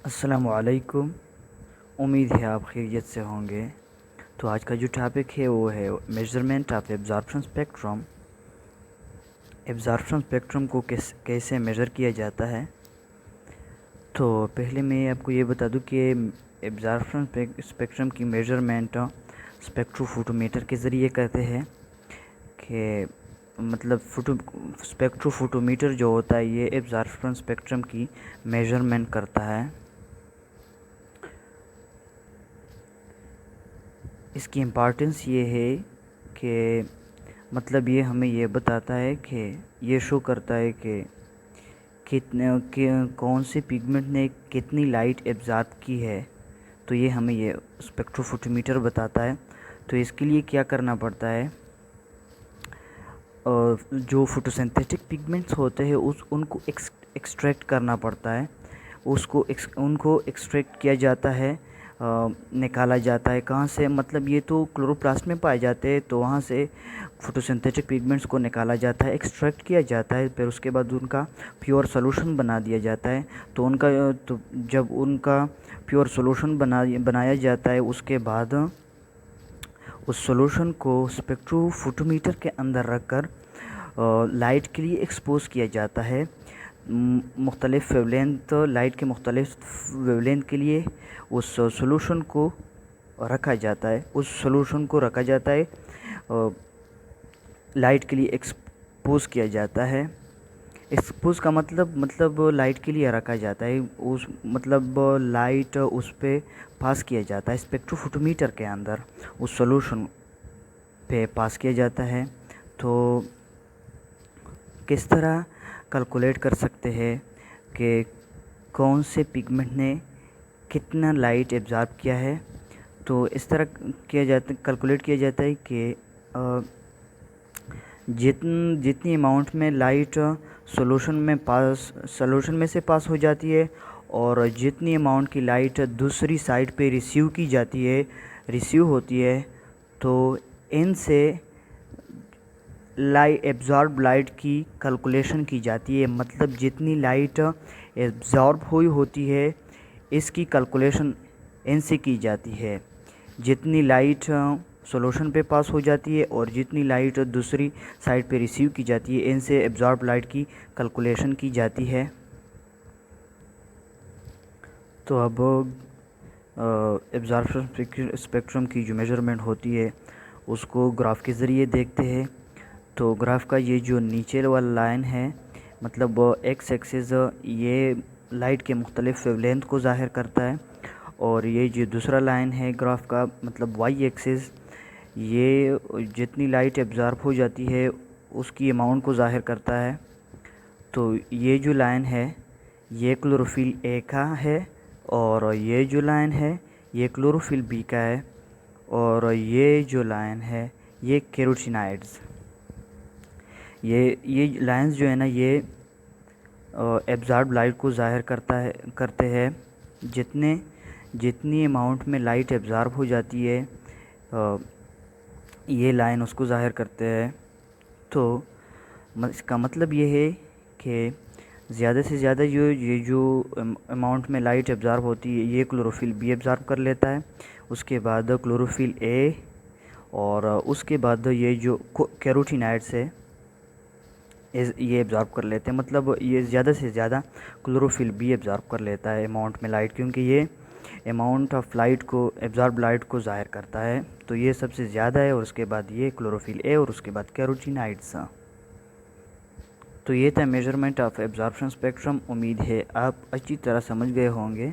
السلام علیکم۔ امید ہے آپ خیریت سے ہوں گے۔ تو آج کا جو ٹاپک ہے وہ ہے measurement of absorption spectrum. Absorption spectrum کو کیسے میجر کیا جاتا ہے۔ تو پہلے میں آپ کو یہ بتا دوں کہ ایبزارپشن اسپیکٹرم کی میجرمنٹ اسپیکٹرو فوٹومیٹر کے ذریعے کرتے ہیں کہ مطلب اسپیکٹرو فوٹومیٹر جو ہوتا ہے یہ ایبزارپشن اسپیکٹرم کی میجرمنٹ کرتا ہے۔ اس کی امپارٹنس یہ ہے کہ مطلب یہ ہمیں یہ بتاتا ہے کہ یہ شو کرتا ہے کہ کون سے پگمنٹ نے کتنی لائٹ ایبزارب کی ہے، تو یہ ہمیں یہ اسپیکٹرو فوٹومیٹر بتاتا ہے۔ تو اس کے لیے کیا کرنا پڑتا ہے، جو فوٹوسنتھیٹک پگمنٹس ہوتے ہیں ان کو ایکسٹریکٹ کرنا پڑتا ہے، ان کو ایکسٹریکٹ کیا جاتا ہے، نکالا جاتا ہے۔ کہاں سے؟ مطلب یہ تو کلوروپلاسٹ میں پائے جاتے ہیں، تو وہاں سے فوٹوسنتھیٹک پگمنٹس کو نکالا جاتا ہے، ایکسٹریکٹ کیا جاتا ہے، پھر اس کے بعد ان کا پیور سولوشن بنا دیا جاتا ہے۔ تو جب ان کا پیور سولوشن بنایا جاتا ہے، اس کے بعد اس سولوشن کو اسپیکٹرو فوٹومیٹر کے اندر رکھ کر لائٹ کے لیے ایکسپوز کیا جاتا ہے۔ مختلف ویولینتھ، لائٹ کے مختلف ویولینتھ کے لیے اس سولوشن کو رکھا جاتا ہے، لائٹ کے لیے ایکسپوز کیا جاتا ہے۔ ایکسپوز کا مطلب لائٹ کے لیے رکھا جاتا ہے، لائٹ اس پہ پاس کیا جاتا ہے، اسپیکٹرو فوٹومیٹر کے اندر اس سولوشن پہ پاس کیا جاتا ہے۔ تو کس طرح کیلکولیٹ کر سکتے ہیں کہ کون سے پگمنٹ نے کتنا لائٹ ایبزارب کیا ہے؟ تو اس طرح کیلکولیٹ کیا جاتا ہے کہ جتنی اماؤنٹ میں لائٹ سولوشن میں سے پاس ہو جاتی ہے، اور جتنی اماؤنٹ کی لائٹ دوسری سائڈ پہ ریسیو ہوتی ہے، تو ان سے ایبزارب لائٹ کی کیلکولیشن کی جاتی ہے۔ مطلب جتنی لائٹ ایبزارب ہوئی ہوتی ہے، اس کی کیلکولیشن ان سے کی جاتی ہے۔ جتنی لائٹ سولوشن پہ پاس ہو جاتی ہے اور جتنی لائٹ دوسری سائڈ پہ ریسیو کی جاتی ہے، ان سے ایبزارب لائٹ کی کیلکولیشن کی جاتی ہے۔ تو اب ایبزارپشن اسپیکٹرم کی جو میجرمنٹ ہوتی ہے اس کو گراف کے ذریعے دیکھتے ہیں۔ تو گراف کا یہ جو نیچے والا لائن ہے، مطلب ایکس ایکسس، یہ لائٹ کے مختلف ویولینتھ کو ظاہر کرتا ہے، اور یہ جو دوسرا لائن ہے گراف کا، مطلب وائی ایکسس، یہ جتنی لائٹ ایبزارب ہو جاتی ہے اس کی اماؤنٹ کو ظاہر کرتا ہے۔ تو یہ جو لائن ہے یہ کلوروفل اے کا ہے، اور یہ جو لائن ہے یہ کلوروفل بی کا ہے، اور یہ جو لائن ہے یہ کیروٹینائڈز۔ یہ لائنز جو ہے نا، یہ ایبزارب لائٹ کو ظاہر کرتے ہیں۔ جتنی اماؤنٹ میں لائٹ ایبزارب ہو جاتی ہے، یہ لائن اس کو ظاہر کرتے ہیں۔ تو اس کا مطلب یہ ہے کہ زیادہ سے زیادہ یہ جو اماؤنٹ میں لائٹ ایبزارب ہوتی ہے یہ کلوروفل بی ایبزارب کر لیتا ہے، اس کے بعد کلوروفل اے، اور اس کے بعد یہ جو کیروٹینائڈز ہے یہ ایبزارب کر لیتے ہیں۔ مطلب یہ زیادہ سے زیادہ کلوروفل بی ایبزارب کر لیتا ہے اماؤنٹ میں لائٹ، کیونکہ یہ اماؤنٹ آف لائٹ کو ایبزارب لائٹ کو ظاہر کرتا ہے، تو یہ سب سے زیادہ ہے، اور اس کے بعد یہ کلوروفل اے، اور اس کے بعد کیروٹینائڈز۔ تو یہ تھا میجرمنٹ آف ایبزارپشن اسپیکٹرم۔ امید ہے آپ اچھی طرح سمجھ گئے ہوں گے۔